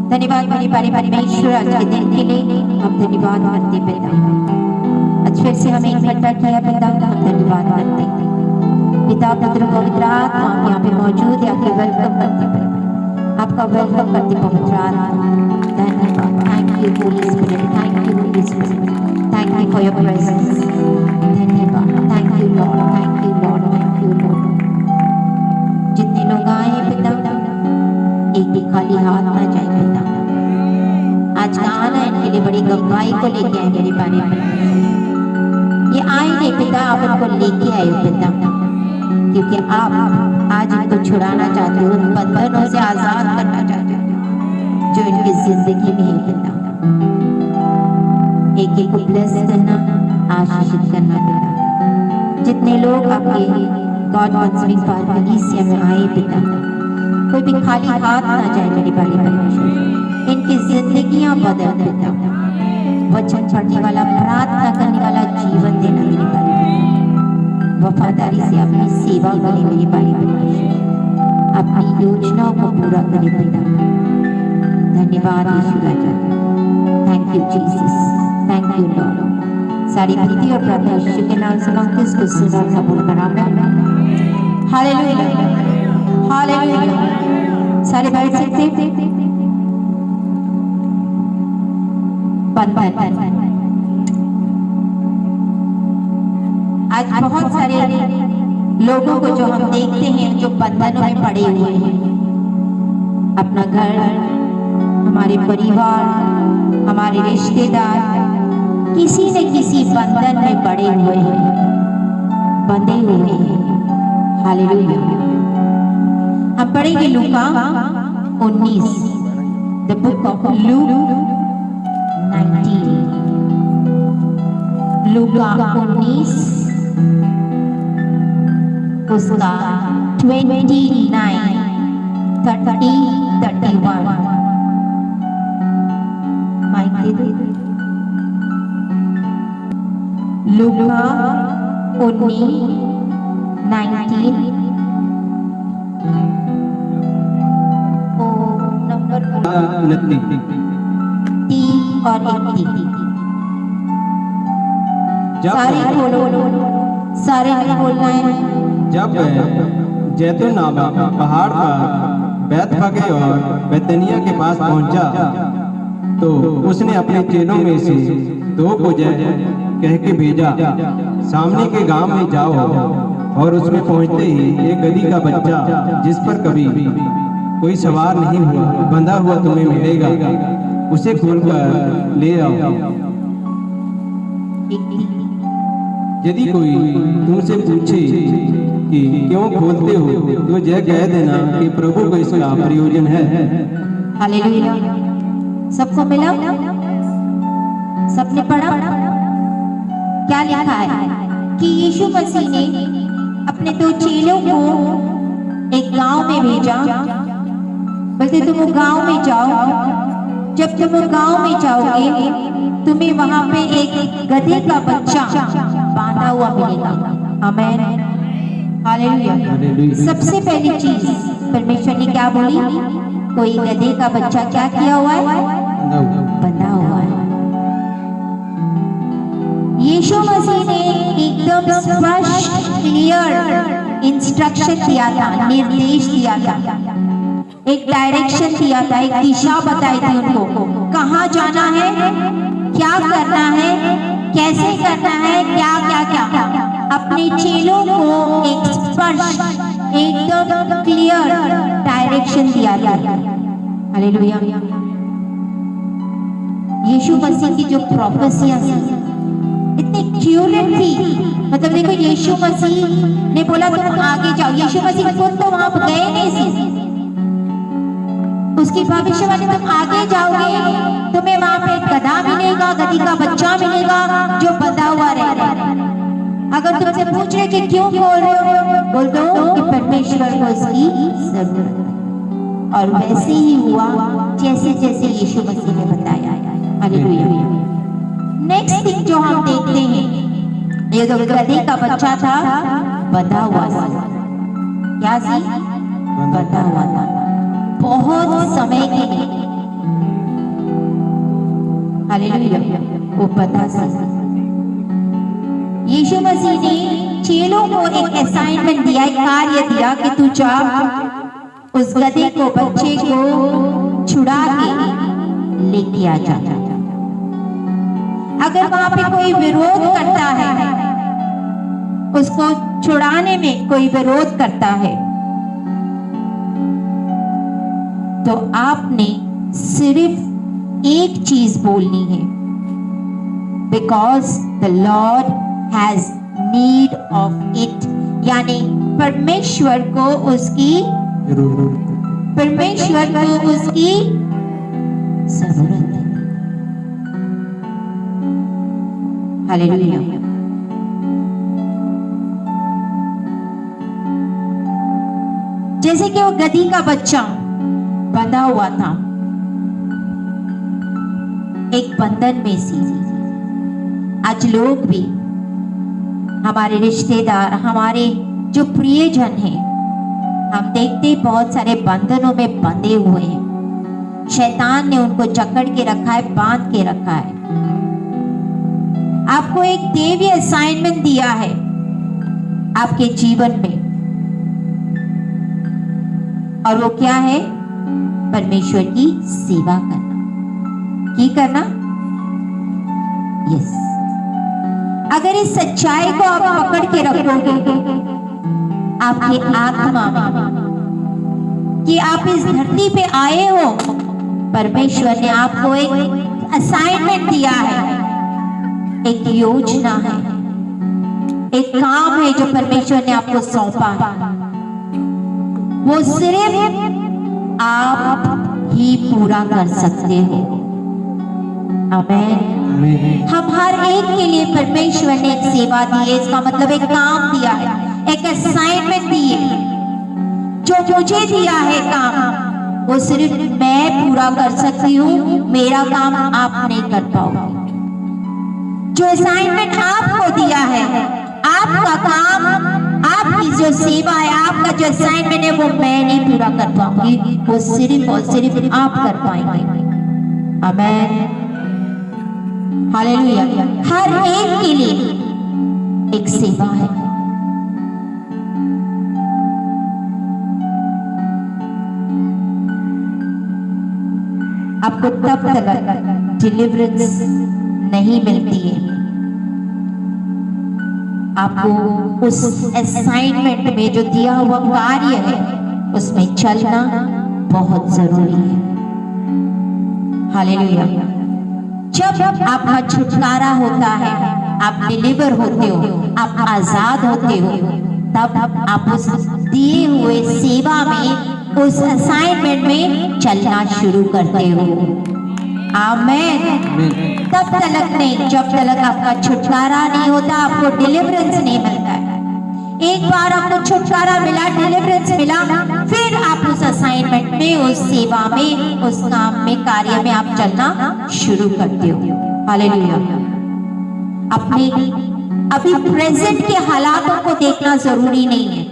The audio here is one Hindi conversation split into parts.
धन्यवाद मेरे प्यारे परमेश्वर आज के दिन के लिए हम धन्यवाद करते पिता। आज फिर से हमें इकट्ठा किया पिता, हम धन्यवाद करते पिता पुत्र पवित्र आत्मा आप यहाँ पे मौजूद है, आपके वेलकम करते पिता, आपका वेलकम करते पवित्र आत्मा। धन्यवाद, thank you holy spirit, thank you holy spirit, thank you for your presence. धन्यवाद, thank you lord, thank you lord, thank you lord. जितने लोग आए पिता एक भी खाली हाथ ना जाए पिता। आज का आना इनके लिए बड़ी गवाही को लेके आए मेरे बारे में। ये आए नहीं पिता, आप इनको लेके आए पिता, क्योंकि आप आज इनको छुड़ाना चाहते हो, उन बंधनों से आजाद करना चाहते हो जो इनकी जिंदगी में है पिता। एक एक को ब्लेस करना, आशीषित करना पिता। जितने लोग आपके गॉड कॉन्सर्निंग पार्वतीसिया में आए पिता, कोई भी खाली हाथ ना जाए मेरे प्यारे परमेश्वर। इनकी जिंदगियां बदल देता, वचन पढ़ने वाला, प्रार्थना करने वाला जीवन देना मेरे प्यारे, वफादारी से अपनी सेवा करे मेरे प्यारे परमेश्वर, अपनी योजनाओं को पूरा करे पिता। धन्यवाद यीशु राजा, thank you Jesus, thank you lord. सारी प्रीति और प्रार्थना यीशु के नाम से मांगते हैं, इसको सुना कबूल करा। Hallelujah, hallelujah. सारे बैठ सकते आज बहुत सारे लोगों को जो हम देखते हैं जो बंधनों में पड़े हुए हैं, अपना घर, हमारे परिवार, हमारे रिश्तेदार किसी न किसी बंधन में पड़े हुए हैं, बंधे हुए हैं। हालेलुया। हम पढ़ेंगे लूका 19, द बुक ऑफ लूक 19, लूका 19 उसका 29, 30, 31। माइक दे दे। लूका 19, 19 टी और एक टी। सारे बोलो, सारे बोलना है। जब जैतून नामक पहाड़ पर बैतफगे और बैतनिया के पास पहुंचा तो उसने अपने चेलों में से 2 को कह के भेजा, सामने के गांव में जाओ और उसमें पहुंचते ही एक गधी का बच्चा जिस पर कभी कोई सवार नहीं हुआ, बंधा हुआ तुम्हें मिलेगा, उसे खोलकर ले आओ। यदि कोई तुमसे पूछे कि क्यों खोलते हो, तो यह कह देना कि प्रभु को इसका प्रयोजन है। हालेलुया। सबको मिला? सबने पढ़ा? क्या लिखा है कि यीशु मसीह ने अपने 2 चेलों को एक गांव में भेजा। बोलते तुम वो गांव में जाओ, जब तुम वो गांव में जाओगे तुम्हें वहां पे एक गधे का बच्चा बांधा हुआ मिलेगा। आमीन, हालेलुया। सबसे पहली चीज परमेश्वर ने क्या बोली? कोई गधे का बच्चा क्या किया हुआ है? बंधा हुआ है। यीशु मसीह ने एकदम स्पष्ट क्लियर इंस्ट्रक्शन दिया था, निर्देश दिया था, एक डायरेक्शन दिया था, एक दिशा बताई थी उनको, कहाँ जाना है, क्या करना है, कैसे करना है, क्या क्या क्या। अपने चेलों को एक स्पष्ट एकदम क्लियर डायरेक्शन दिया था। हालेलुया। यीशु मसीह की जो प्रोफेसियां थी इतनी क्यूरेट थी, मतलब देखो यीशु मसीह ने बोला तुम आगे जाओ। यीशु मसीह खुद तो वहां गए नहीं थे, उसकी भविष्यवाणी तुम आगे जाओगे तुम्हें वहां पे गधा मिलेगा, गधी का बच्चा मिलेगा जो बंधा हुआ रहेगा। अगर तुमसे पूछ रहे कि क्यों बोल रहे हो, बोल दो कि परमेश्वर को इसकी जरूरत है। और वैसे ही हुआ जैसे जैसे यीशु मसीह ने बताया। हालेलुया। नेक्स्ट थिंग जो हम देखते हैं, ये जो गधे का बच्चा था बंधा हुआ था। क्या सी? बंधा हुआ था बहुत समय के लिए। हालेलुया। वो बंधा था। यीशु मसीह ने चेलों को एक असाइनमेंट दिया, एक कार्य दिया कि तू जा उस गधे को, बच्चे को छुड़ा के लेके आ जा। अगर वहां पे कोई विरोध करता है, उसको छुड़ाने में कोई विरोध करता है, तो आपने सिर्फ एक चीज बोलनी है, because the Lord has need of it. यानी परमेश्वर को उसकी जरूरत है। हालेलुया। जैसे कि वो गधी का बच्चा बंधा हुआ था एक बंधन में सी, आज लोग भी, हमारे रिश्तेदार, हमारे जो प्रियजन हैं, हम देखते बहुत सारे बंधनों में बंधे हुए हैं। शैतान ने उनको जकड़ के रखा है, बांध के रखा है। आपको एक देवी असाइनमेंट दिया है आपके जीवन में, और वो क्या है? परमेश्वर की सेवा करना। की करना? यस। अगर इस सच्चाई को आप पकड़ के रखोगे आपकी आत्मा में कि आप इस धरती पे आए हो, परमेश्वर ने आपको एक असाइनमेंट दिया है, एक योजना है, एक काम है जो परमेश्वर ने आपको सौंपा है। वो सिर्फ आप ही पूरा कर सकते हो। आमीन। हम हर एक के लिए परमेश्वर ने एक सेवा दी है, इसका मतलब एक काम दिया है, एक असाइनमेंट दी है। जो मुझे दिया है काम, वो सिर्फ मैं पूरा कर सकती हूँ, मेरा काम आप नहीं कर पाओगे। जो असाइनमेंट आपको दिया है, आपका काम, आपकी जो सेवा है, आपका जो असाइनमेंट है, वो मैं नहीं पूरा कर पाऊंगी, वो सिर्फ और सिर्फ आप कर पाएंगे। आमीन। हालेलुया। हर एक के लिए एक सेवा है। आपको तब तक डिलीवरेंस नहीं मिलती है, आपको उस असाइनमेंट में जो दिया हुआ कार्य है उसमें चलना, बहुत जरूरी है। हालेलुया। जब आपका छुटकारा होता है, आप डिलीवर होते हो, आप आजाद होते हो, तब आप उस दिए हुए सेवा में, उस असाइनमेंट में चलना शुरू करते हो। आमीन। तब तक नहीं, जब तक आपका छुटकारा नहीं होता, आपको डिलीवरेंस नहीं मिलता है। एक बार आपको छुटकारा मिला, डिलीवरेंस मिला, फिर आप उस असाइनमेंट में, उस सेवा में, उस काम में, कार्य में आप चलना शुरू करते हो। हालेलुया। अपने अभी प्रेजेंट के हालातों को देखना जरूरी नहीं है,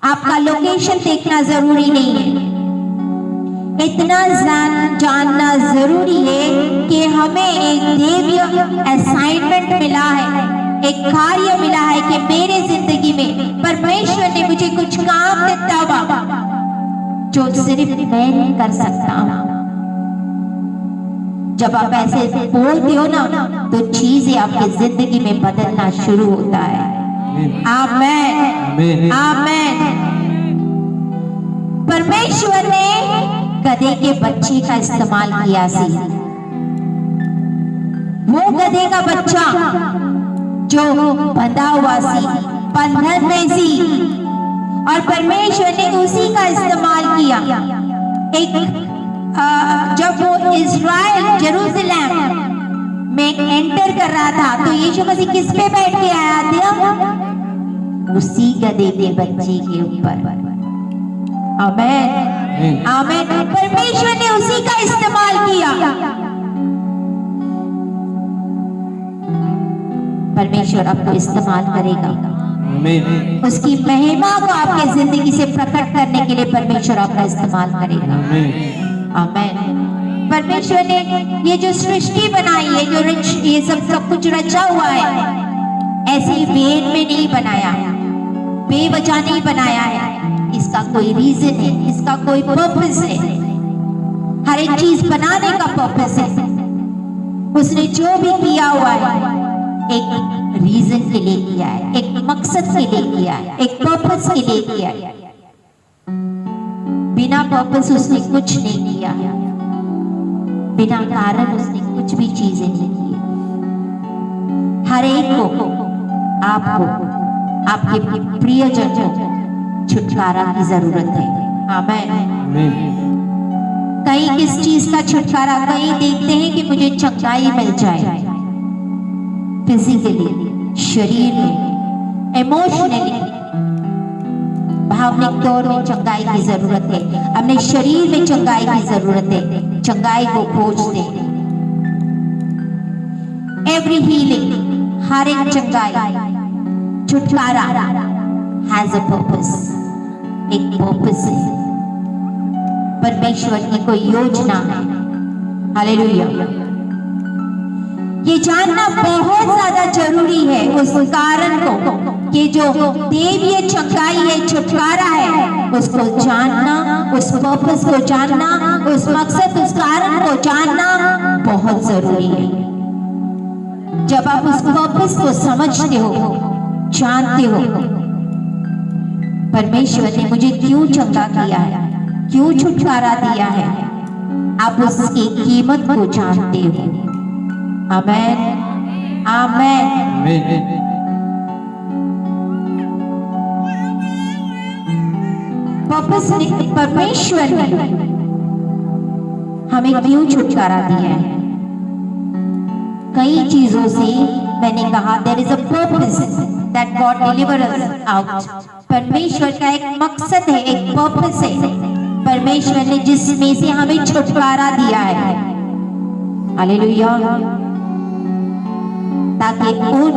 आपका लोकेशन देखना जरूरी नहीं है। इतना जानना जरूरी है कि हमें एक देवीय असाइनमेंट मिला है, एक कार्य मिला है कि मेरे जिंदगी में परमेश्वर ने मुझे कुछ काम दिया हुआ जो सिर्फ मैं नहीं कर सकता हूं। जब आप ऐसे बोलते हो ना, तो चीजें आपकी जिंदगी में बदलना शुरू होता है। आमीन, आमीन। परमेश्वर ने गधे के बच्चे का इस्तेमाल किया सी। वो गधे का बच्चा जो बंधा हुआ सी, बंधन में सी, और परमेश्वर ने उसी का इस्तेमाल किया। एक जब वो इज़राइल जेरूसलम में एंटर कर रहा था, तो यीशु मसीह किस पे बैठ के आया था? उसी गधे के बच्चे के ऊपर। आमीन, आमीन। परमेश्वर ने उसी का इस्तेमाल किया। परमेश्वर आपको इस्तेमाल करेगा। आमीन। उसकी महिमा को आपके जिंदगी से प्रकट करने के लिए परमेश्वर आपका इस्तेमाल करेगा। आमीन। परमेश्वर ने ये जो सृष्टि बनाई है, जो ये सब कुछ रचा हुआ है, ऐसे ही वेद में नहीं बनाया, बेवजह नहीं बनाया है। इसका कोई रीजन है, इसका कोई पर्पस है। हर एक चीज बनाने का पर्पस है। उसने जो भी किया हुआ है, एक रीजन के लिए किया है, एक मकसद के लिए किया है, एक पर्पस के लिए किया है। बिना पर्पस उसने कुछ नहीं किया, बिना कारण उसने कुछ भी चीजें नहीं की। हर एक को, आपको, आपके प्रियजन को छुटकारा की जरूरत है। आमीन। कहीं किस चीज का छुटकारा, कहीं देखते हैं कि मुझे चंगाई मिल जाए, फिजिकली, शरीर में, इमोशनली, भावनिक तौर में चंगाई की जरूरत है, अपने शरीर में चंगाई की जरूरत है। चंगाई को खोजते, एवरी हीलिंग, हर एक चंगाई, छुटकारा हैज अ पर्पस, एक पर्पस है। परमेश्वर की कोई योजना है। हालेलुया। ये जानना बहुत ज्यादा जरूरी है उस कारण को, कि जो देवीय चंगाई है, छुटकारा है, उसको जानना, उस पर्पस को जानना, उस मकसद, उस कारण को जानना बहुत जरूरी है। जब आप उस पर्पस को समझते हो, जानते हो, परमेश्वर ने मुझे क्यों चंगा किया है, क्यों छुटकारा दिया है, आप उसकी कीमत को जानते हो। आमीन, आमीन। पर्पस ने, परमेश्वर ने हमें क्यों छुटकारा दिया है? कई चीजों से मैंने कहा, there is a purpose that God deliver us out. परमेश्वर का एक मकसद है, एक पर्पस है परमेश्वर ने, जिसमें से हमें छुटकारा दिया है। हालेलुया। ताकि उन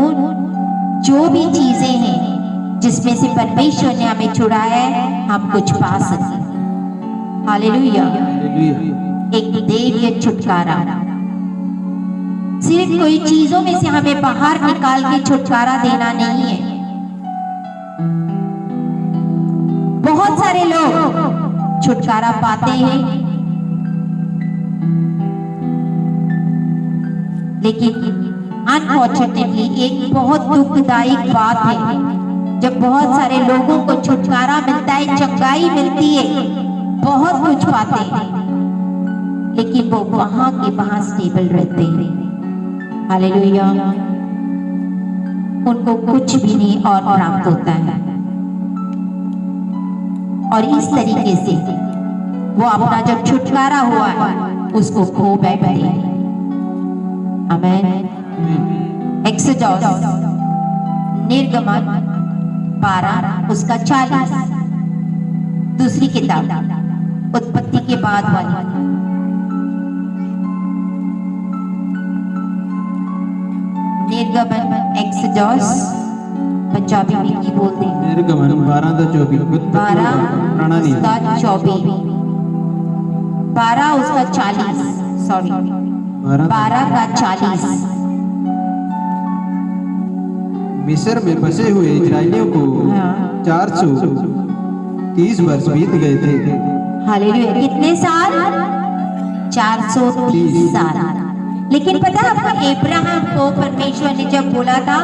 जो भी चीजें हैं जिसमें से परमेश्वर ने हमें छुड़ाया है, हम कुछ पा सकें। हालेलुया। एक देवीय छुटकारा, सिर्फ कोई चीजों में से हमें बाहर निकाल के छुटकारा देना नहीं है। बहुत सारे लोग छुटकारा पाते हैं, लेकिन अनफॉर्चुनेटली एक बहुत दुखदायी बात है, जब बहुत सारे लोगों को छुटकारा मिलता है, चंगाई मिलती है, बहुत कुछ पाते हैं, लेकिन वो वहां के वहां स्टेबल रहते हैं। हालेलुया। उनको कुछ भी नहीं और प्राप्त होता है, और इस तरीके से वो अपना जब छुटकारा हुआ है उसको खो बैठे हैं। आमीन। एक्सोडस निर्गमन 12 उसका 40, दूसरी किताब उत्पत्ति के बाद वाली। निर्गमन एक्सोडस पंजाबी में की बोलते हैं? निर्गमन 12:24 12 उसका 24, 12 उसका 40, सॉरी 12 का 40। मिस्र में बसे हुए इजरायलियों को 430 वर्ष बीत गए थे। हालेलुया। कितने साल? 430 साल। लेकिन पता है आपको, अब्राहम को परमेश्वर ने जब बोला था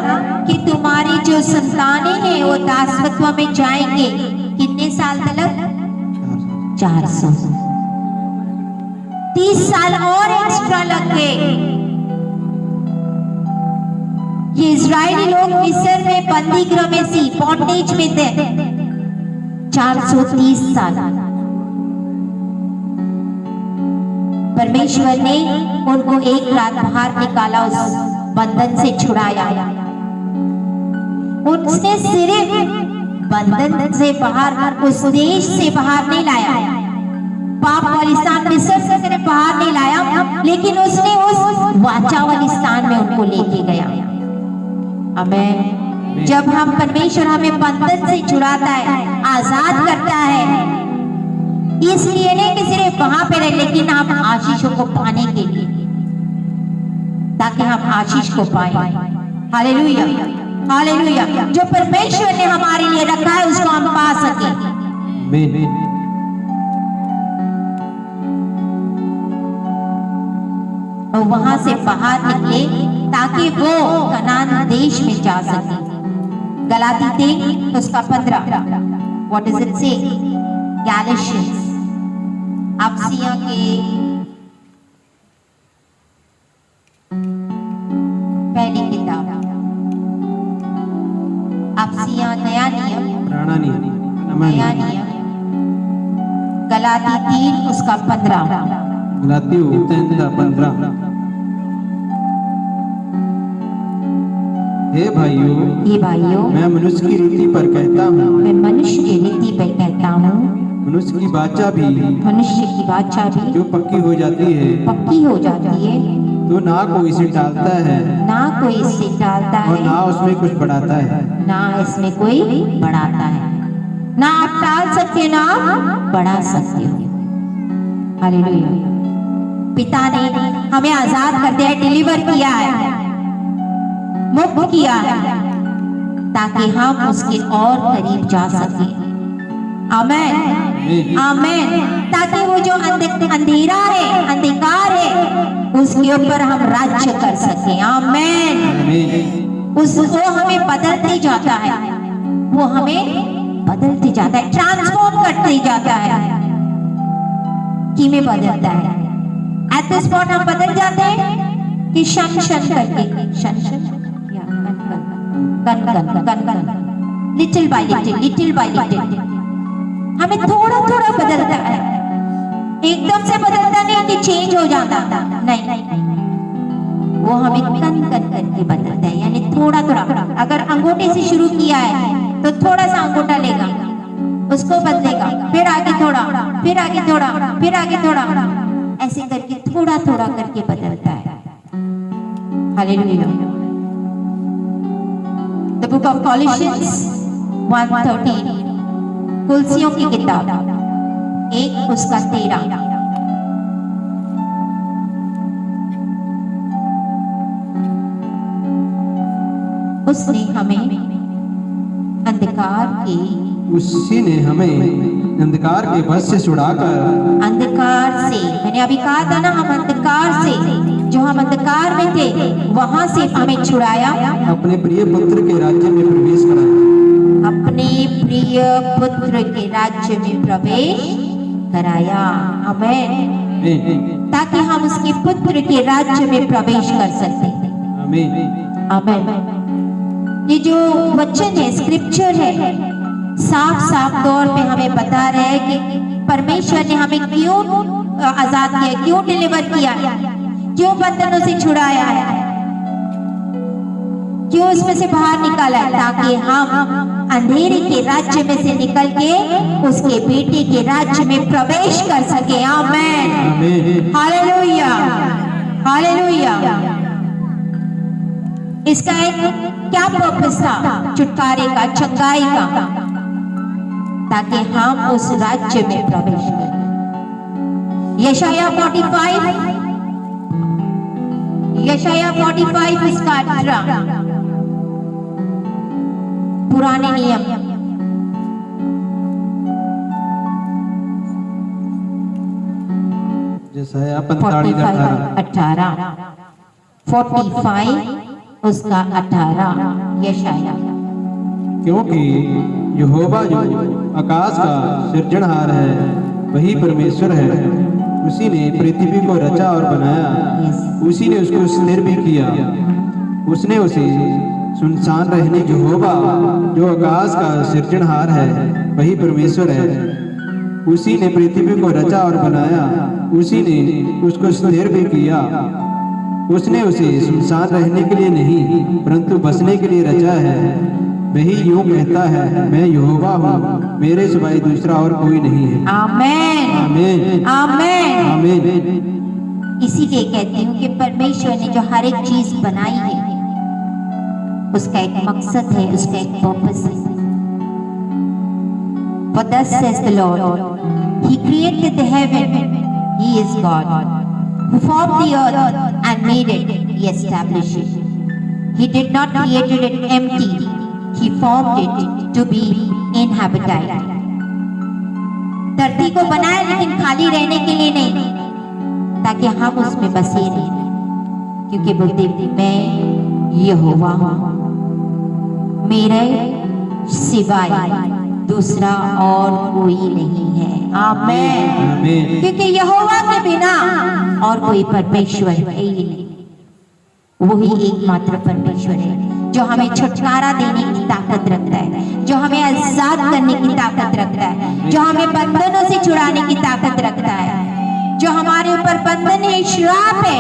कि तुम्हारी जो संतानें हैं वो दासत्व में जाएंगे, कितने साल तक? 430 साल और एक्स्ट्रा लग गए। ये इजरायली लोग मिस्र में बंदी गृह में सी बॉन्डेज में थे 430 साल। परमेश्वर ने उनको एक रात बाहर निकाला, उस बंधन से छुड़ाया। उसने सिर्फ बंधन से बाहर, उस देश से बाहर नहीं लाया, पाप वाली स्थान मिस्र से सिर्फ बाहर नहीं लाया, लेकिन उसने उस वाचा वाली स्थान में उनको लेके गया। आमीन। जब हम परमेश्वर हमें बंधन से छुड़ाता है, आजाद करता है, इसलिए नहीं कि सिर्फ वहां पे रहे, लेकिन हम आशीषों को पाने के लिए, ताकि हम आशीष को पाए। Hallelujah, hallelujah. जो परमेश्वर ने हमारे लिए रखा है उसको हम पा सके। और वहां से बाहर निकले ताकि वो कनान देश में जा सके। गलाती 3 उसका 15, व्हाट इज इट से? गैलेशियंस, अफसिया के पहली किताब, अफसिया नया नियम, नया नियम, गलाती 3 उसका 15। गलाती 3:15। हे भाइयों, मैं मनुष्य की रीति पर कहता हूँ, मैं मनुष्य की रीति पर कहता हूँ, मनुष्य की वाचा भी जो पक्की हो जाती है, तो ना कोई इसे टालता है, और ना उसमें कुछ बढ़ाता है, ना इसमें कोई बढ़ाता है। ना आप टाल सकते, ना बढ़ा सकते हो। हालेलुया। पिता ने हमें आजाद कर दिया है, डिलीवर किया है, मुक्त किया है, ताकि हम उसके और करीब जा सके। आमीन, आमीन। ताकि वो जो अंधेरा है, अंधकार है, उसके ऊपर हम राज्य कर सके। आमीन। वो हमें बदलते जाता है, वो हमें बदलते जाता है, ट्रांसफॉर्म करते जाता है। कि में बदलता है? एट द स्पॉट हम बदल जाते हैं कि शन शन करके, शन शन या कन कन, लिटिल बाय लिटिल हमें थोड़ा थोड़ा बदलता है, एकदम से बदलता नहीं कि चेंज हो जाता, नहीं, वो हमें कन कन करके बदलता है। यानी थोड़ा थोड़ा, अगर अंगूठे से शुरू किया है तो थोड़ा सा अंगूठा लेगा, उसको बदलेगा, फिर आगे थोड़ा, फिर आगे थोड़ा, फिर आगे थोड़ा, ऐसे करके थोड़ा थोड़ा करके बदलता है। हालेलुया। द बुक ऑफ कॉलिशियंस 1:13, कुलसियों की किताब 1 उसका 13। उसने हमें उसी ने हमें अंधकार के वश से छुड़ाकर, अंधकार से, मैंने अभी कहा था ना, हम अंधकार से, जो हम अंधकार में थे वहां से हमें छुड़ाया, अपने प्रिय पुत्र के राज्य में प्रवेश कराया, अपने प्रिय पुत्र के राज्य में प्रवेश कराया। आमेन। आमीन ताकि हम उसके पुत्र के राज्य में प्रवेश कर सकते। आमीन आमेन। ये जो वचन है, स्क्रिप्चर है, साफ साफ तौर पे हमें बता रहे हैं कि परमेश्वर ने हमें क्यों आजाद किया, क्यों डिलीवर किया, क्यों बंधनों से छुड़ाया है, क्यों उसमें से बाहर निकाला है, ताकि हम अंधेरे के राज्य में से निकल के उसके बेटे के राज्य में प्रवेश कर सके। आमेन। आमीन हालेलुया, हालेलुया। इसका एक क्या पर्पस था? छुटकारे का, चंगाई का, ताकि हम उस राज्य में प्रवेश करें। यशाया 45 इसका 18 पुराने नियम जैसा है 45 45 उसका 18 यशाया। क्योंकि यहोवा जो आकाश का सृजनहार है वही परमेश्वर है, उसी ने पृथ्वी को रचा और बनाया, उसी ने उसको स्थिर भी किया। उसने उसे सुनसान रहने यहोवा जो आकाश का सृजनहार है वही परमेश्वर है, उसी ने पृथ्वी को रचा और बनाया, उसी ने उसको स्थिर भी किया। उसने उसे सुनसान रहने के लिए नहीं परंतु बसने के लिए रचा है। वही यूं कहता है, मैं यहोवा हूँ, मेरे सिवाय दूसरा और कोई नहीं है। आमेन, आमीन आमेन। आमीन। इसीलिए कहती हूँ कि परमेश्वर ने जो हर एक चीज बनाई है उसका एक मकसद है, उसका एक पर्पस है। For thus says the Lord, He created the heaven, He is God, who formed the earth and made it, He established it. He did not create it empty, He formed it to be inhabited. धरती को बनाया लेकिन खाली रहने के लिए नहीं, ताकि हम उसमें बसे रहें, क्योंकि बोलते मैं यहोवा हूँ, मेरे सिवाय दूसरा और कोई नहीं है। आमेन। आमीन। क्योंकि यहोवा के बिना और कोई परमेश्वर है ही नहीं। वही एकमात्र परमेश्वर है जो हमें छुटकारा देने की ताकत रखता है, जो हमें आजाद करने की ताकत रखता है, जो हमें बंधनों से छुड़ाने की ताकत रखता है। जो हमारे ऊपर बंधन है, श्राप है,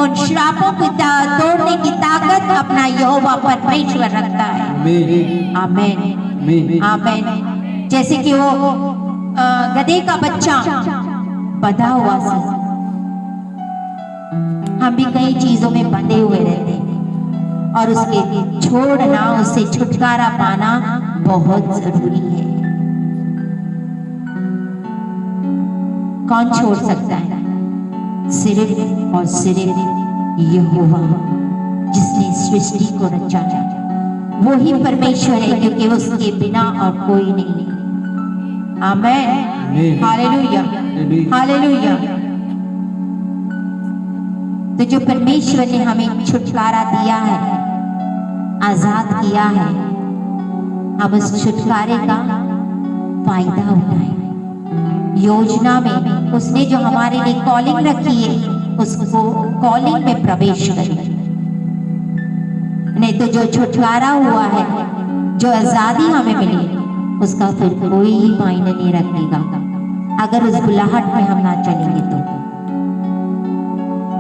उन श्रापों को तोड़ने की ताकत अपना यहोवा परमेश्वर रखता है। आमीन आमेन, आमेन। जैसे कि वो गधे का बच्चा बंधा हुआ था, हम भी कई चीजों में बंधे हुए रहते हैं और उसके छोड़ना, उससे छुटकारा पाना बहुत जरूरी है। कौन छोड़ सकता है? सिर्फ और सिर्फ यहोवा, जिसने सृष्टि को रचा है, वो ही परमेश्वर है, क्योंकि उसके बिना और कोई नहीं है। आमेन, हालेलुया, हालेलुया। तो जो परमेश्वर ने हमें छुटकारा दिया है, आजाद किया है, हम उस छुटकारे का फायदा उठाएं। योजना में उसने जो हमारे लिए कॉलिंग रखी है, उसको कॉलिंग में प्रवेश करें। नहीं तो जो छुटकारा हुआ है, जो आजादी हमें मिली, उसका फिर कोई मायने नहीं रखेगा अगर उस बुलाहट में हम ना चलेंगे तो।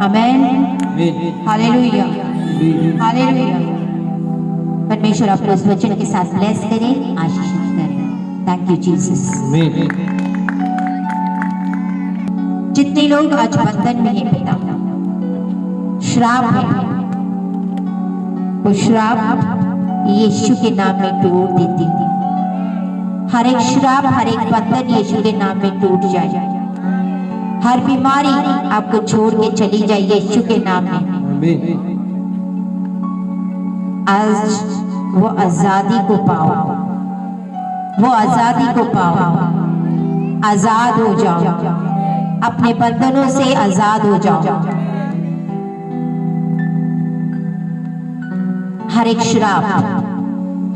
आमेन, हालेलुया, हालेलुया। परमेश्वर आपको इस वचन के साथ ब्लेस करे, आशीषित करे। Thank you Jesus. जितने लोग आज बंधन में हैं पिता, श्राप है, वो श्राप यीशु के नाम में तोड़ देती हूँ। हर एक श्राप, हर एक बंधन यीशु के नाम में टूट जाए। हर बीमारी आपको छोड़ के चली जाए यीशु के नाम में। आज वो आजादी को पाओ, वो आजादी को पाओ। आजाद हो जाओ, अपने बंधनों से आजाद हो जाओ। हर एक श्राप,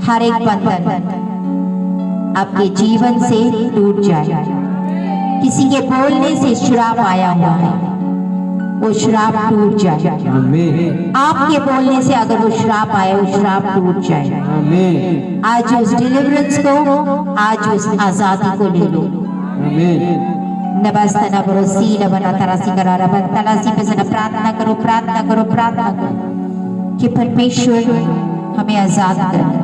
हर एक बंधन आपके जीवन से टूट जाए, किसी के बोलने से श्राप आया हुआ है, वो श्राप टूट जाए। आमीन आपके बोलने से अगर वो श्राप आए, वो श्राप टूट जाए। आमीन आज उस डिलीवरेंस को, आज उस आजादी को ले लो। आमीन नबस्तना बरोसी नबना तरासी करा रबा तलासी पे से प्रार्थना करो, प्रार्थना करो, प्रार्थना करो कि परमेश्वर हमें आजाद करे।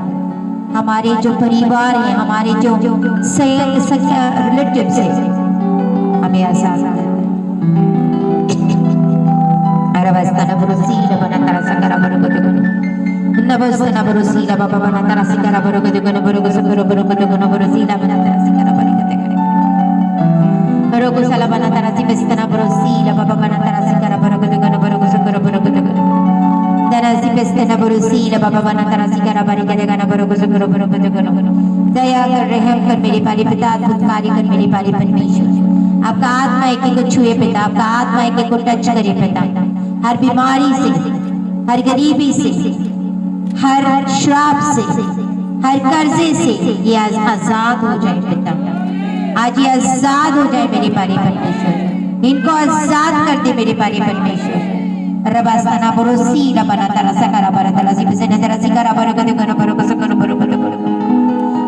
हमारे जो परिवार हैं, हमारे जो रिलेटिव्स हैं, हमें आजाद करे। नबस्तना बरोसी नबना तरासी करा बरोगो नबस्तना बरोसी नबना तरासी करा बरोगो बरोगो सबरो बरोगो नबरोसी नबना तरासी करा बरोगो बरोगो साला बना तरासी बेस्तना बरोसी लबा बना तरासी करा बरोगो बरोगो सबरो बरोगो तरासी बेस्तना बरोसी लबा बना तरासी करा बरोगो सबरो बरोगो दया कर, रहम कर मेरे पाली पिता, अद्भुत कार्य कर मेरे पाली परमेश्वर। आपका आत्मा एक को छुए पिता, आपका आत्मा एक को टच करे पिता। हर बीमारी से, हर गरीबी से, हर श्राप से, हर कर्जे से ये आजाद हो जाए पिता। आज ये आजाद हो जाए मेरे पाली परमेश्वर, इनको आजाद कर दे मेरे पाली परमेश्वर। रबास्ताना बरोसी लबना तरासा करा बरा तलासी बिसने तरासी करा बरोगो देखो बरोगो सकरो बरोगो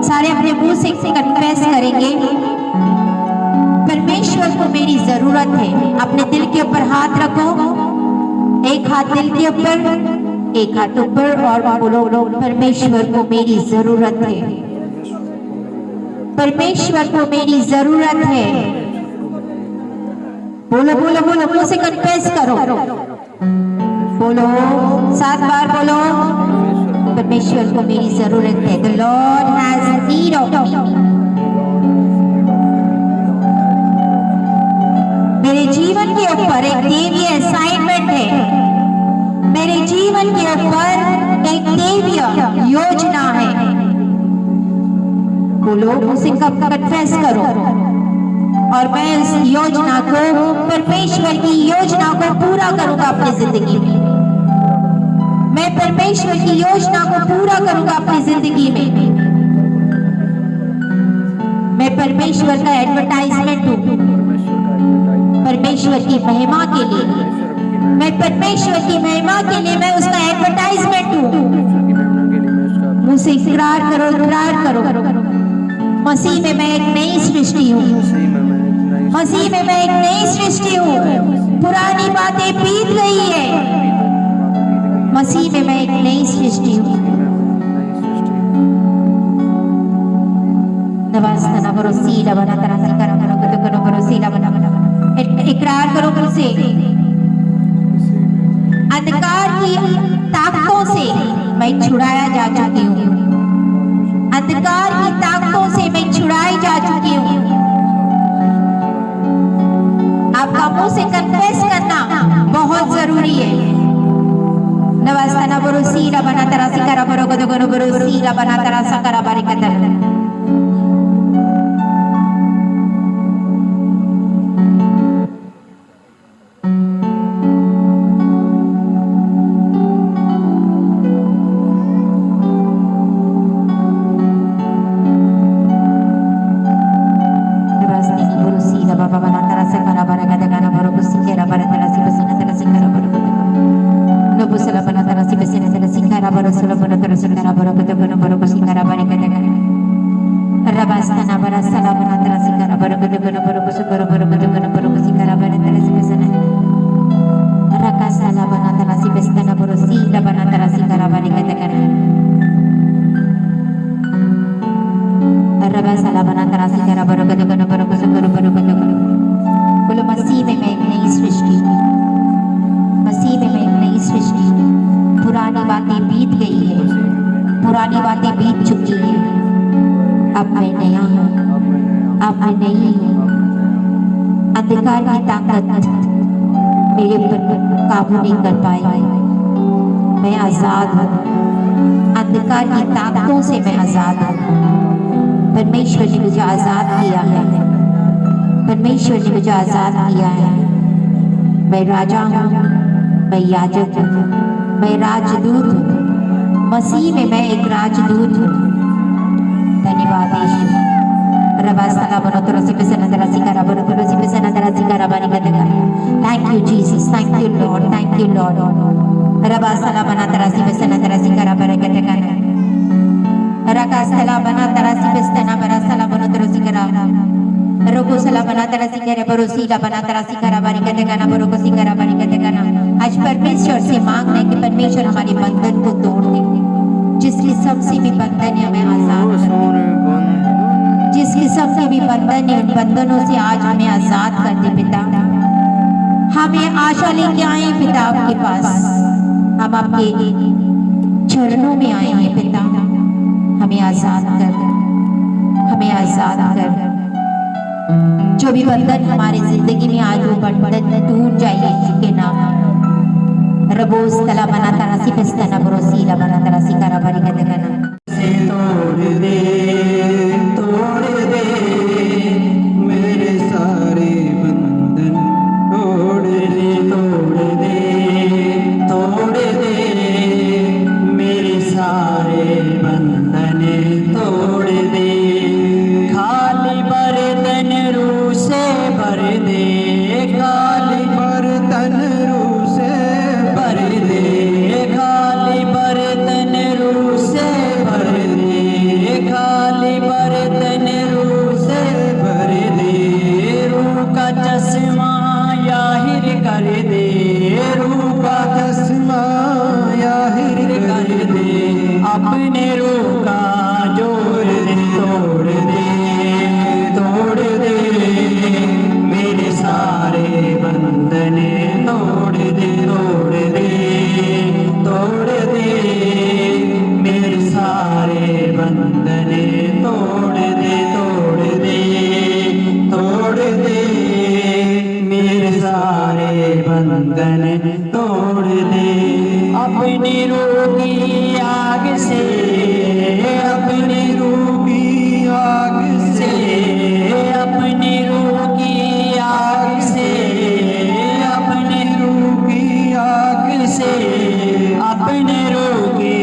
सारे अपने मुंह से कन्फेस करेंगे, परमेश्वर को मेरी जरूरत है। अपने दिल के ऊपर हाथ रखो, एक हाथ दिल के ऊपर, एक हाथ ऊपर, और बोलो परमेश्वर को मेरी जरूरत है, परमेश्वर को मेरी जरूरत है। बोलो बोलो बोलो, मुंह से कन्फेस करो, बोलो 7 बार बोलो, परमेश्वर को मेरी जरूरत है। The Lord has need of me। मेरे जीवन के ऊपर एक देवीय असाइनमेंट है, मेरे जीवन के ऊपर एक देवीय योजना है। बोलो, उसे कब कन्फेस करो, और मैं इस योजना को, परमेश्वर की योजना को पूरा करूंगा अपनी जिंदगी में। मैं परमेश्वर की योजना को पूरा करूंगा अपनी जिंदगी में। मैं परमेश्वर का एडवर्टाइजमेंट हूँ, परमेश्वर की महिमा के लिए। मैं परमेश्वर की महिमा के लिए, मैं उसका एडवर्टाइजमेंट हूँ। मुझसे इकरार करो, इकरार करो, मसीह में मैं एक नई सृष्टि हूँ, मसीह में मैं एक नई सृष्टि हूँ। पुरानी बातें बीत गई है, मसीह में मैं एक नई सृष्टि हूँ। नवास्तना बरोसी लबना तरासी करा बरोगो बरोसी लबना, इकरार करो मुझसे। अंधकार की ताकतों से मैं छुड़ाया जा चुकी हूँ, अंधकार की ताकतों से मैं छुड़ाई जा चुकी हूँ। आपका मुंह से कन्फेस करना बहुत जरूरी है। नवास्ताना बरोसी लबना तरासी करा बरोगो बरोसी लबना तरासा करा बारिकतर। बोलो, मसीह में मैं एक नई सृष्टि, मसीह में मैं एक नई सृष्टि। पुरानी बातें बीत गई है, पुरानी बातें बीत चुकी है, अब मैं नया हूँ, अब मैं नई हूँ। अंधकार की ताकत मेरे ऊपर काबू नहीं कर पाई, मैं आजाद हूँ। अंधकार की ताकतों से मैं आजाद हूँ। परमेश्वर ने मुझे आजाद किया है, परमेश्वर ने मुझे आजाद किया है। मैं राजा हूँ, मैं याजक हूँ, मैं राजदूत हूँ। मसीह में मैं एक राजदूत हूँ। धन्यवाद यीशु। रबास्ताना बनो तो रसी पे से नजर रसी करा बनो तो Thank you, Lord. Thank you, Lord. Rabba sala bana tarasi besana tarasi kara barakata kana. Raka sala bana tarasi besana bara sala bana tarasi kara. Roko sala bana tarasi kara Barosi ला बना तरसी करा बारिकते गाना बरोको सिंगरा बारिकते गाना आज परमेश्वर से मांगना है कि परमेश्वर हमारे बंधन को तोड़ दे जिसके सबसे भी बंधन है हमें आजाद कर दे जिसके सबसे भी बंधन है उन बंधनों से आज हमें आजाद कर दे पिता हमें आशा लेके आए पिता आपके पास हम आपके चरणों में आए हैं पिता हमें आजाद कर जो भी बंधन हमारे जिंदगी में आज वो बंधन टूट जाए यीशु के नाम रबोस तला बना तरसी पिस्तना बरोसी ला बना तरसी करा बारी कते कना तोड़ दे मेरे सारे बंधन तोड़ दे मेरे सारे बंधन तोड़ दे खाली बर्तन रूह से भर दे खाली बर्तन रूह से भर दे खाली बर्तन रूह से भर दे खाली बर्तन रूह से भर दे रूह का चश्मा याहिर कर दे रूह का चश्मा याहिर कर दे अपने रूह का जोर दे तोड़ दे मेरे सारे बंधन तोड़ दे मेरे सारे बंधन तोड़ दे मेरे सारे बंधन तोड़ दे अपनी रूह की आग से अपनी रूह की आग से अपनी रूह की आग से अपनी रूह की आग से अपने रूह के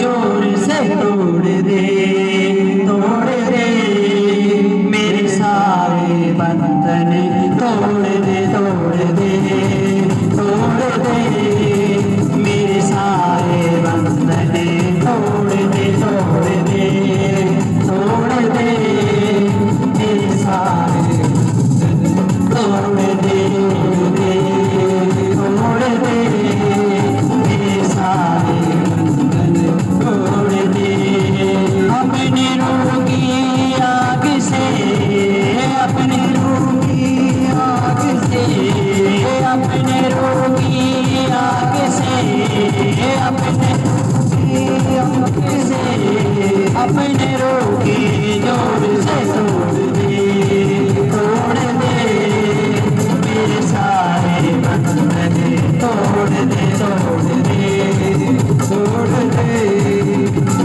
जोर से तोड़ दे मेरे सारे बंधन तोड़ दे मेरे सारे बंधन तोड़ दे मेरे सारे तोड़ दे मेरे सारे बंधन तोड़ दे अपनी रूह की आग से अपनी रूह की आग से अपने रूह की आग से अपने रूह की जोर से तोड़ दे मेरे सारे बंधन तोड़ दे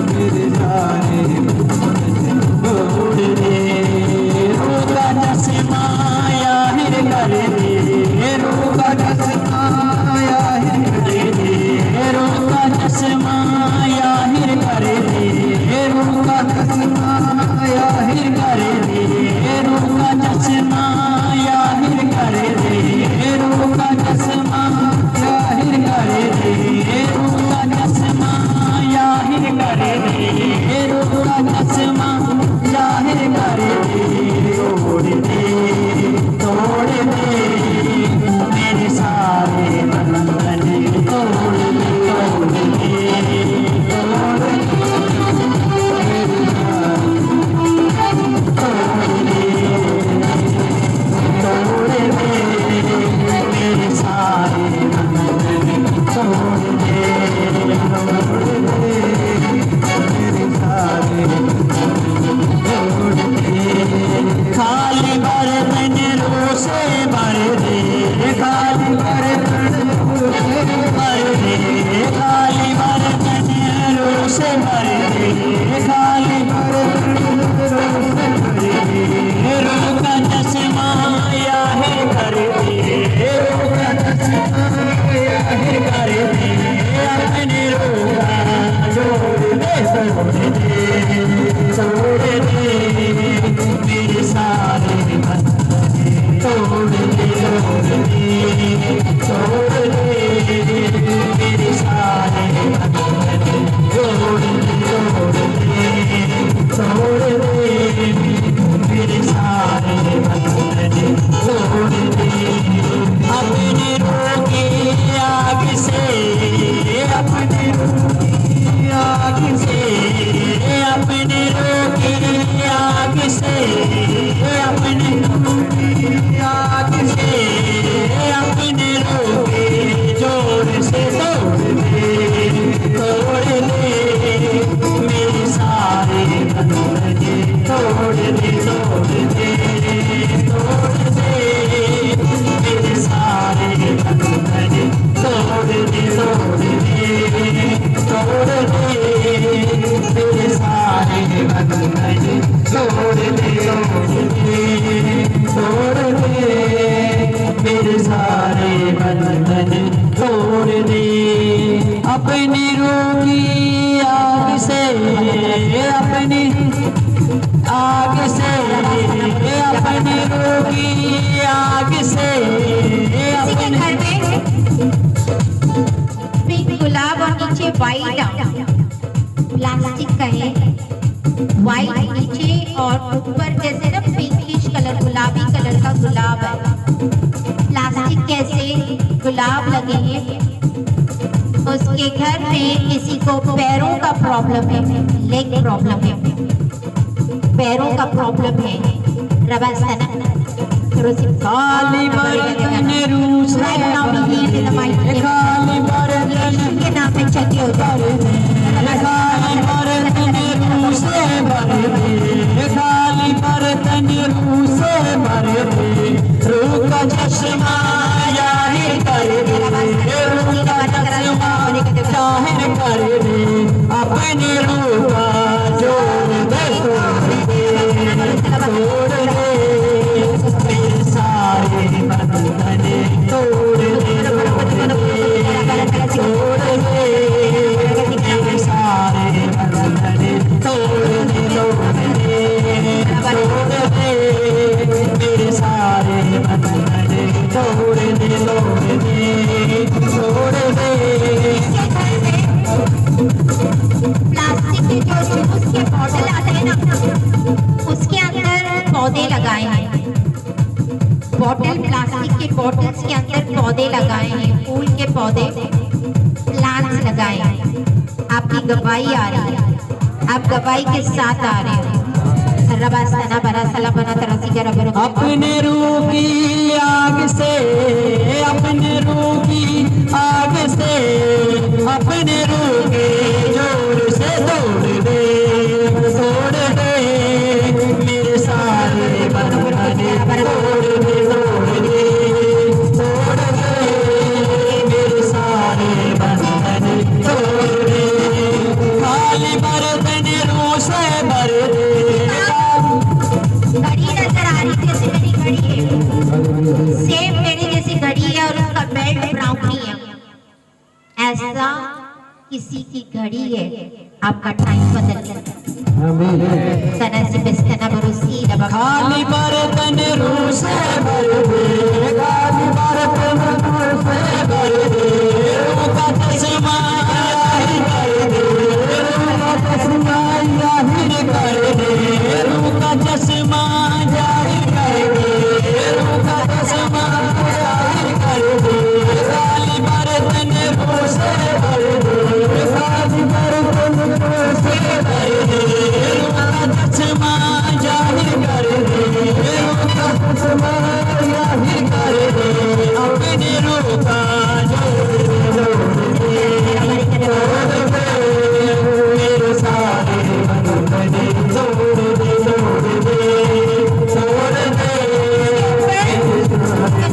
मेरे सारे बंधन तोड़ दे रूह का चश्मा याहिर कर दे रूह का चश्मा याहिर कर दे रूह का चश्मा याहिर कर दे रूह का गुलाब लगे हैं, उसके घर में किसी को पैरों का प्रॉब्लम है, लेग प्रॉब्लम है, पैरों का प्रॉब्लम है। रबास्ताना काली बरतन रूस के नाम पे चलती हो जाए। काली बरतन रूस काली बरतन रूस रूह का चश्मा जाहिर कर दे, रूह का चश्मा जाहिर कर दे, अपने रूह का जोड़ दे, तोड़ दे मेरे सारे बंधन, तोड़ दे, तोड़ दे मेरे सारे बंधन, तोड़ दे, तोड़ दे मेरे सारे बंधन, तोड़ दे, तोड़ दे, तोड़ दे। प्लास्टिक के जो जूस के बॉटल आते हैं ना, उसके अंदर पौधे लगाए हैं। बॉटल, प्लास्टिक के बॉटल्स के अंदर पौधे लगाए हैं, फूल के पौधे, प्लांट्स लगाए हैं। आपकी गवाही आ रही है, आप गवाही के साथ आ रहे हो। रबास्ताना बरा सला बना तरसी का रबर अपने रूह की आग से, अपने रूह की आग से, अपने रूह के जोर से तोड़ दे, तोड़ दे मेरे सारे बंधन, तोड़ दे, तोड़ दे, तोड़ दे मेरे सारे बंधन, तोड़ दे। खाली बर्तन रूह से भर दे। घड़ी नजर आ रही जैसे मेरी घड़ी है, सेम मेरी जैसी घड़ी है और उसका बेल्ट ब्राउनी है। ऐसा किसी की घड़ी है, आपका टाइम बदल गया। तनसी बिस्तना बरुसी लबा खाली बर्तन रूह से भर दे, खाली बर्तन रूह से भर दे, रूह का चश्मा जाहिर कर दे, रूह का चश्मा जाहिर कर दे, रूह का चश्मा जाहिर कर दे, रूह का चश्मा जाहिर कर दे। खाली बर्तन रूह से भर दे, खाली बर्तन रूह से भर दे, रूह का चश्मा जाहिर कर दे, रूह का चश्मा जाहिर कर दे, अपने रूह का जोड़ दे, जोड़ दे मेरे सारे बंधन, तोड़ दे, तोड़ दे, तोड़ दे।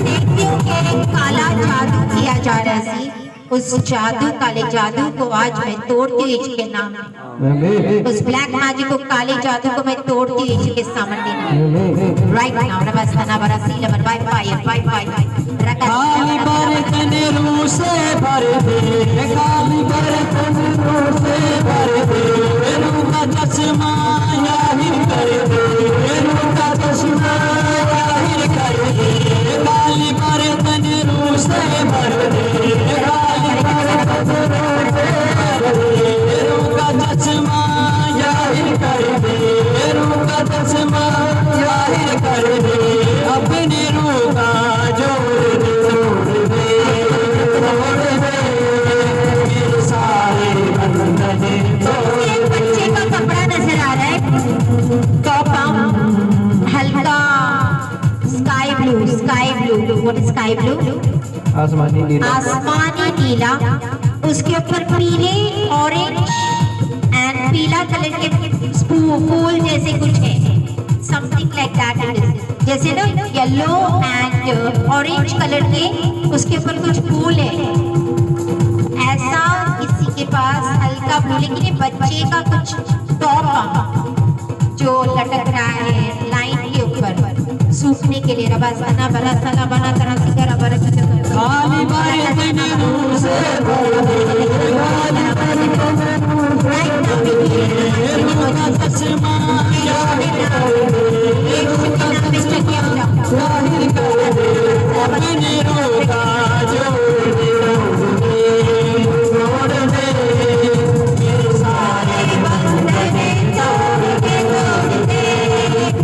देखती हूँ कि एक काला जादू किया जा रहा है। उस जादू, काले जादू को आज मैं तोड़ती हूँ इसके नाम में। उस ब्लैक मैजिक को, काले जादू को मैं तोड़ती हूँ इसके सामने राइट नाउ। रबास्ताना बरा सीला बन बाय बाय बाय बाय। खाली बर्तन रूह से भर दे, खाली बर्तन रूह से भर दे, रूह का चश्मा जाहिर कर दे, रूह का चश्मा जाहिर कर दे। खाली बर्तन रूह से भर दे, खाली बर्तन रूह से भर दे, रूह का चश्मा जाहिर कर दे, रूह का चश्मा जाहिर कर दे, अपने रूह का जोड़ दे, जोड़ दे, जोड़ दे मेरे सारे बंधन, तोड़ एक बच्चे का कपड़ा नजर आ रहा है, टॉप हल्का sky blue, sky blue, what is sky blue? आसमानी नीला, आसमानी नीला, उसके ऊपर पीले, ऑरेंज एंड पीला कलर के फूल जैसे कुछ है, समथिंग लाइक दैट। जैसे ना येलो एंड ऑरेंज कलर के उसके ऊपर कुछ फूल है, ऐसा किसी के पास हल्का ब्लू। लेकिन ये बच्चे का कुछ टॉप जो लटक रहा है लाइन के ऊपर सूखने के लिए। रबास्ताना बरा सला बना तरह से कर खाली बर्तन रूह से भर दे, खाली बर्तन रूह से भर दे, रूह का चश्मा जाहिर कर दे, रूह का चश्मा जाहिर कर दे, अपने रूह का जोड़ दे, जोड़ दे मेरे सारे बंधन, तोड़ दे, तोड़ दे,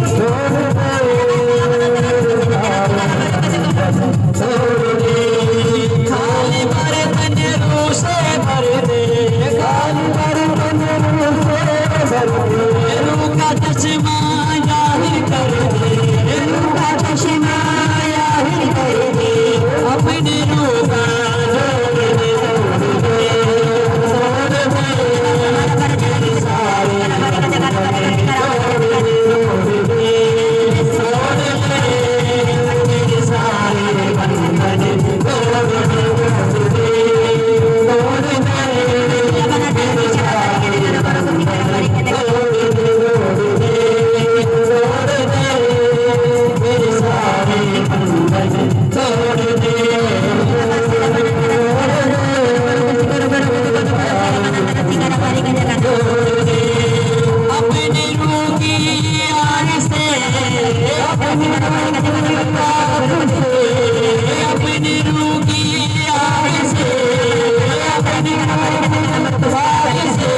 तोड़ दे, तोड़ दे। अपनी रूह की आग से, अपनी आग से,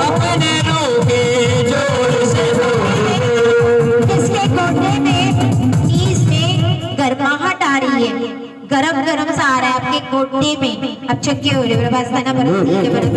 अपने रूह के जोर से इसके गोटे में नीज में गर्माहट आ रही है, गरम गरम सा आ रहा है आपके गोटे में। अब चक्के हो रहे बस ना बड़े बड़े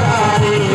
सारे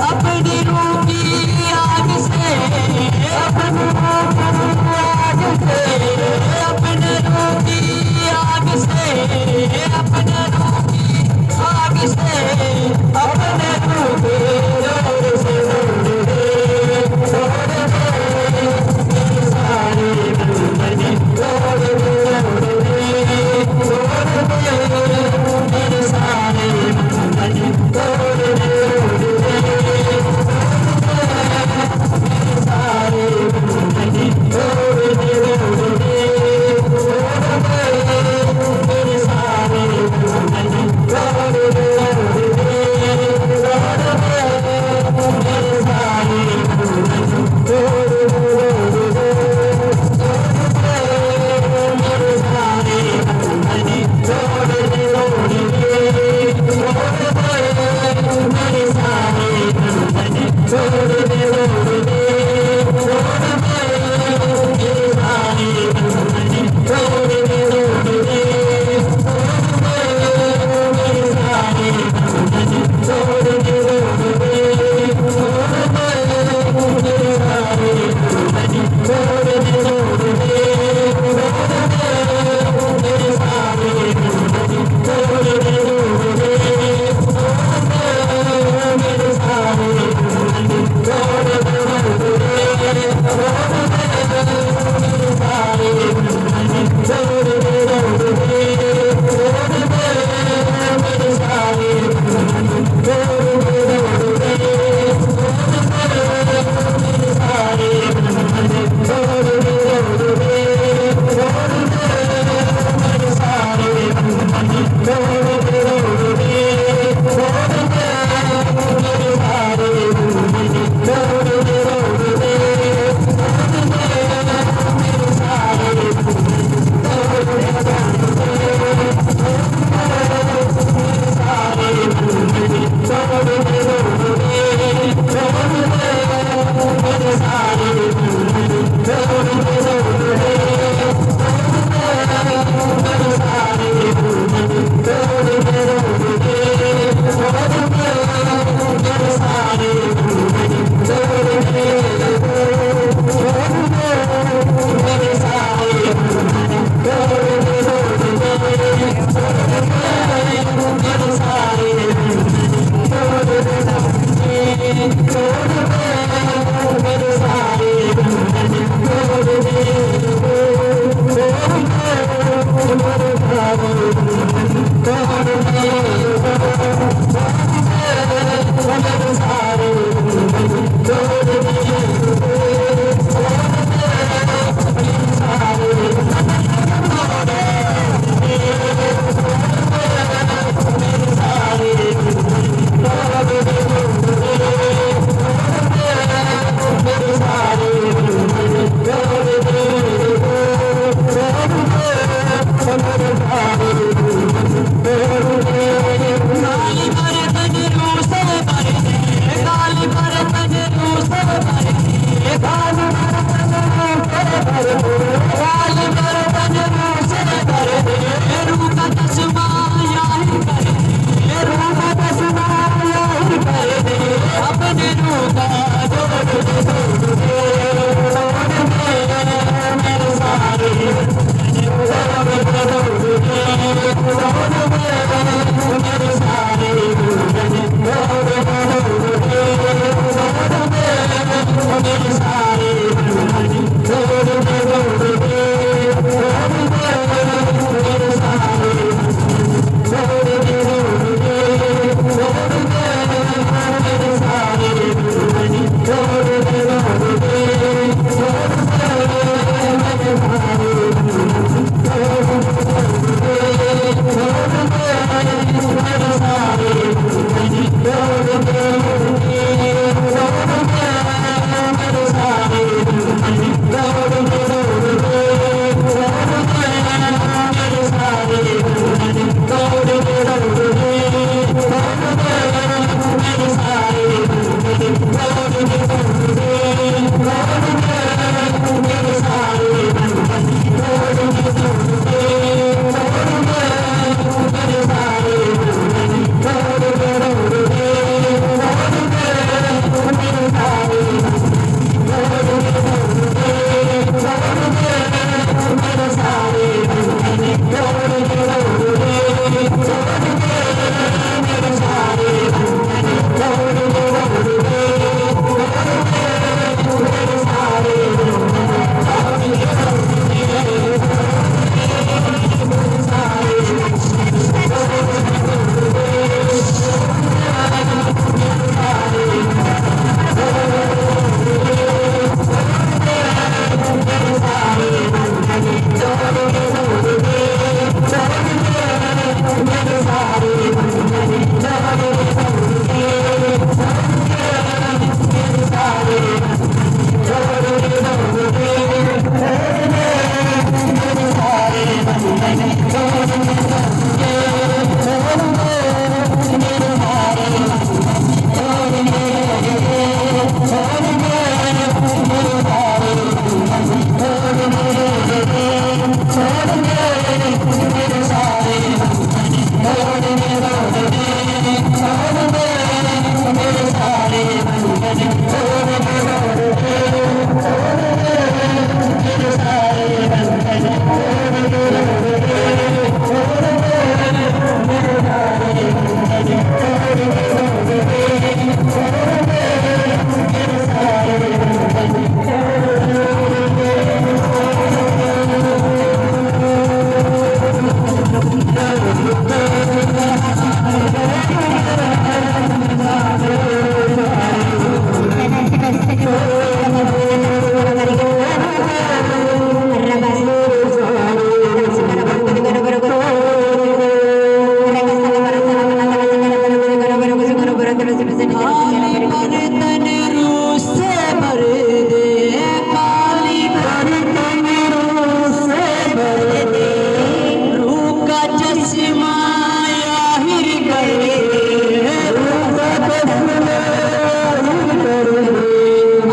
अपनी रूह की आग से अपने रूह की आग से अपने रूह की आग से अपने रूह के जोर से सारे बंधन तोड़ दे मेरे सारे बंधन तोड़ दे सारे बंधन तोड़ दे मेरे सारे बंधन तोड़ दे मेरे सारे बंधन तोड़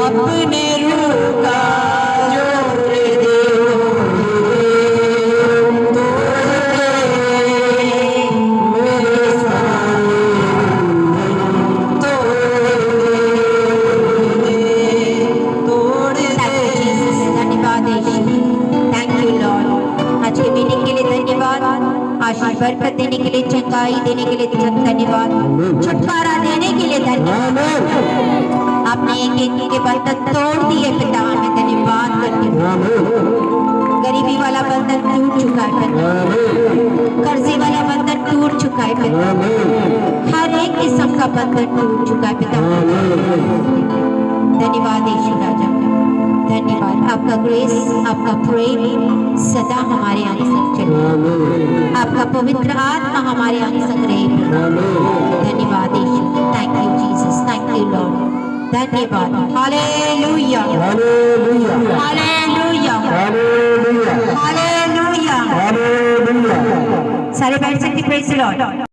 अपने रूह का जोड़ दे आशीष बरकत देने के लिए, चंगाई देने के लिए धन्यवाद, छुटकारा देने के लिए धन्यवाद। आपने एक के बंधन तोड़ दिए पिता, हमें धन्यवाद करते हैं। गरीबी वाला बंधन टूट चुका है पिता, कर्जे वाला बंधन टूट चुका है पिता, हर एक किस्म का बंधन टूट चुका है पिता। धन्यवाद यीशु राजा, धन्यवाद। आपका ग्रेस, आपका प्रेम सदा हमारे आगे संग चले, आपका पवित्र आत्मा हमारे आगे संग रहेगा। धन्यवाद यीशु, thank you Jesus, thank you lord, धन्यवाद। Hallelujah, hallelujah, hallelujah, hallelujah, hallelujah. Hallelujah. सारे बैठ सकते, प्रेज़ द लॉर्ड।